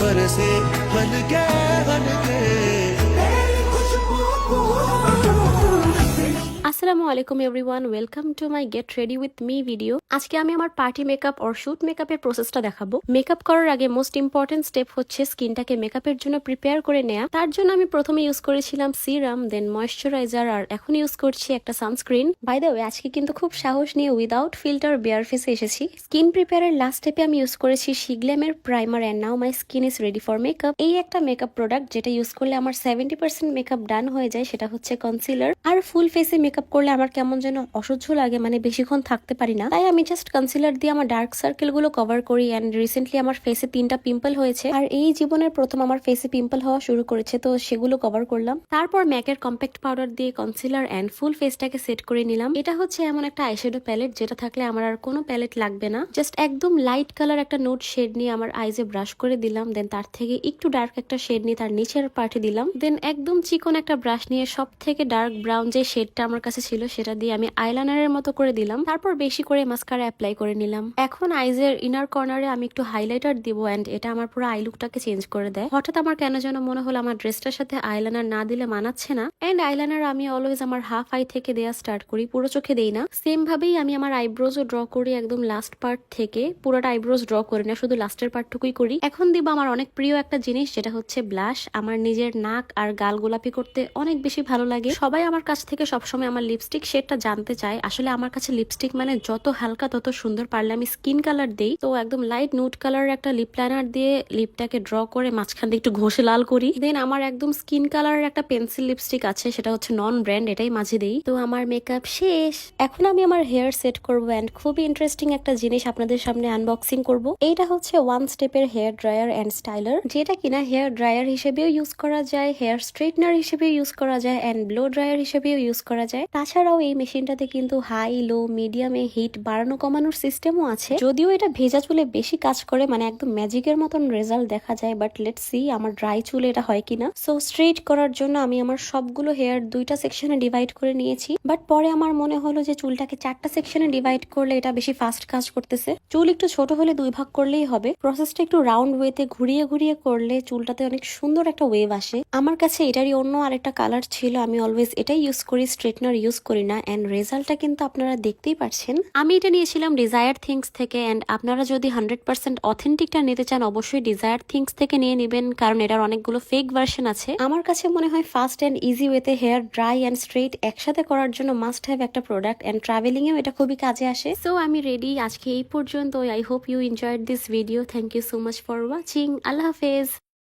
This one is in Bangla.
बरसे हल्के हल्के। আসসালামু আলাইকুম everyone, welcome to my get ready with me video. আজকে আমি আমার পার্টি মেকআপ অর শুট মেকআপের প্রসেসটা দেখাবো। মেকআপ করার আগে মোস্ট ইম্পর্টেন্ট স্টেপ হচ্ছে স্কিনটাকে মেকআপের জন্য প্রিপেয়ার করে নেওয়া। তার জন্য আমি প্রথমে ইউজ করেছিলাম সিরাম, দেন ময়েশ্চারাইজার, আর এখন ইউজ করছি একটা সানস্ক্রিন। বাই দ্য ওয়ে, আজকে কিন্তু খুব সাহস নিয়ে উইদাউট ফিল্টার বেয়ার ফেসে এসেছি। স্কিন প্রিপেয়ারের লাস্ট স্টেপে আমি ইউজ করেছি শিগ্ল্যামের primer, and now my skin is ready for makeup. এই একটা মেকআপ প্রোডাক্ট যেটা ইউজ করলে আমার 70% মেকআপ ডান হয়ে যায়, সেটা হচ্ছে কনসিলার। আর ফুল ফেসে মেকআপ করলে আমার কেমন যেন অসহ্য লাগে, মানে বেশিক্ষণ থাকতে পারি না। তাই আমি জাস্ট কনসিলার দিয়ে আমার ডার্ক সার্কেল গুলো কভার করি। এন্ড রিসেন্টলি আমার ফেসে 3টা পিম্পল হয়েছে, আর এই জীবনের প্রথম আমার ফেসে পিম্পল হওয়া শুরু করেছে, তো সেগুলো কভার করলাম। তারপর ম্যাকের কম্প্যাক্ট পাউডার দিয়ে কনসিলার এন্ড ফুল ফেসটাকে সেট করে নিলাম। এটা হচ্ছে এমন একটা আইশ্যাডো প্যালেট যেটা থাকলে আমার আর কোনো প্যালেট লাগবে না। জাস্ট একদম লাইট কালার একটা নোট শেড নিয়ে আমার আইজে ব্রাশ করে দিলাম। দেন তার থেকে একটু ডার্ক একটা শেড নিয়ে তার নিচের পার্টে দিলাম। দেন একদম চিকন একটা ব্রাশ নিয়ে সব থেকে ডার্ক ব্রাউন যে শেডটা আমার কাছে ছিল সেটা দিয়ে আমি আইলাইনারের মতো করে দিলাম। তারপর বেশি করে মাস্কারা অ্যাপ্লাই করে নিলাম। এখন আইজের ইনার কর্নারে আমি একটু হাইলাইটার দিব, এন্ড এটা আমার পুরো আই লুকটাকে চেঞ্জ করে দেয়। হঠাৎ আমার কেন যেন মনে হলো আমার ড্রেসটার সাথে আইলাইনার না দিলে মানাচ্ছে না। এন্ড আইলাইনার আমি অলওয়েজ আমার হাফ আই থেকে দেয়া স্টার্ট করি, পুরো চোখে দেই না। সেম ভাবেই আমি আমার আইব্রোজও ড্র করি, একদম লাস্ট পার্ট থেকে। পুরোটা আইব্রোজ ড্র করি না, শুধু লাস্টের পার্টটুকুই করি। এখন দিব আমার অনেক প্রিয় একটা জিনিস, যেটা হচ্ছে ব্লাশ। আমার নিজের নাক আর গাল গোলাপি করতে অনেক বেশি ভালো লাগে। সবাই আমার কাছ থেকে সবসময় আমার লিপস্টিক শেডটা জানতে চায়। আসলে আমার কাছে লিপস্টিক মানে যত হালকা তত সুন্দর। পারলে আমি স্কিন কালার দেই, তো একদম লাইট নুড কালার একটা লিপ লাইনার দিয়ে লিপটাকে ড্র করে মাঝখান দিয়ে একটু ঘষে লাল করি। দেন আমার একদম স্কিন কালারের একটা পেন্সিল লিপস্টিক আছে, সেটা হচ্ছে নন ব্র্যান্ড, এটাই মাঝে দেই। তো আমার মেকআপ শেষ। এখন আমি আমার হেয়ার সেট করবো, এন্ড খুবই ইন্টারেস্টিং একটা জিনিস আপনাদের সামনে আনবক্সিং করব। এইটা হচ্ছে ওয়ান স্টেপের হেয়ার ড্রায়ার এন্ড স্টাইলার, যেটা কিনা হেয়ার ড্রায়ার হিসেবেও ইউজ করা যায়, হেয়ার স্ট্রেটনার হিসেবে ইউজ করা যায়, এন্ড ব্লো ড্রায়ার হিসেবেও ইউজ করা যায়। তাছাড়াও এই মেশিনটাতে কিন্তু হাই লো মিডিয়ামে হিট বাড়ানো কমানোর সিস্টেমও আছে। যদিও এটা ভেজা চুলে বেশি কাজ করে, মানে একদম ম্যাজিকের মতন রেজাল্ট দেখা যায়, বাট লেটস সি আমার ড্রাই চুলে এটা হয় কিনা। সো স্ট্রেট করার জন্য আমি আমার সবগুলো হেয়ার 2টা সেকশনে ডিভাইড করে নিয়েছি, বাট পরে আমার মনে হলো যে চুলটাকে 4টা সেকশনে ডিভাইড করলে এটা বেশি ফাস্ট কাজ করতেছে। চুল একটু ছোট হলে 2 ভাগ করলেই হবে। প্রসেসটা একটু রাউন্ড ওয়েতে ঘুরিয়ে ঘুরিয়ে করলে চুলটাতে অনেক সুন্দর একটা ওয়েভ আসে। আমার কাছে এটারই অন্য আরেকটা কালার ছিল, আমি অলওয়েজ এটাই ইউজ করি, স্ট্রেটনার ইউজ করি না। এন্ড রেজাল্টটা কিন্তু আপনারা দেখতেই পাচ্ছেন। আমি এটা নিয়েছিলাম ডিজায়ার থিংস থেকে, এন্ড আপনারা যদি 100% অথেন্টিকটা নিতে চান অবশ্যই ডিজায়ার থিংস থেকে নিয়ে নেবেন, কারণ এটার অনেকগুলো ফেক ভার্সন আছে। আমার কাছে মনে হয় ফাস্ট এন্ড ইজি ওয়েতে হেয়ার ড্রাই এন্ড স্ট্রেট একসাথে করার জন্য মাস্ট হ্যাভ একটা প্রোডাক্ট, এন্ড ট্রাভেলিং এও এটা খুবই কাজে আসে। সো আমি রেডি আজকে এই পর্যন্ত। I hope you enjoyed this video. Thank you so much for watching. আল্লাহ হাফেজ।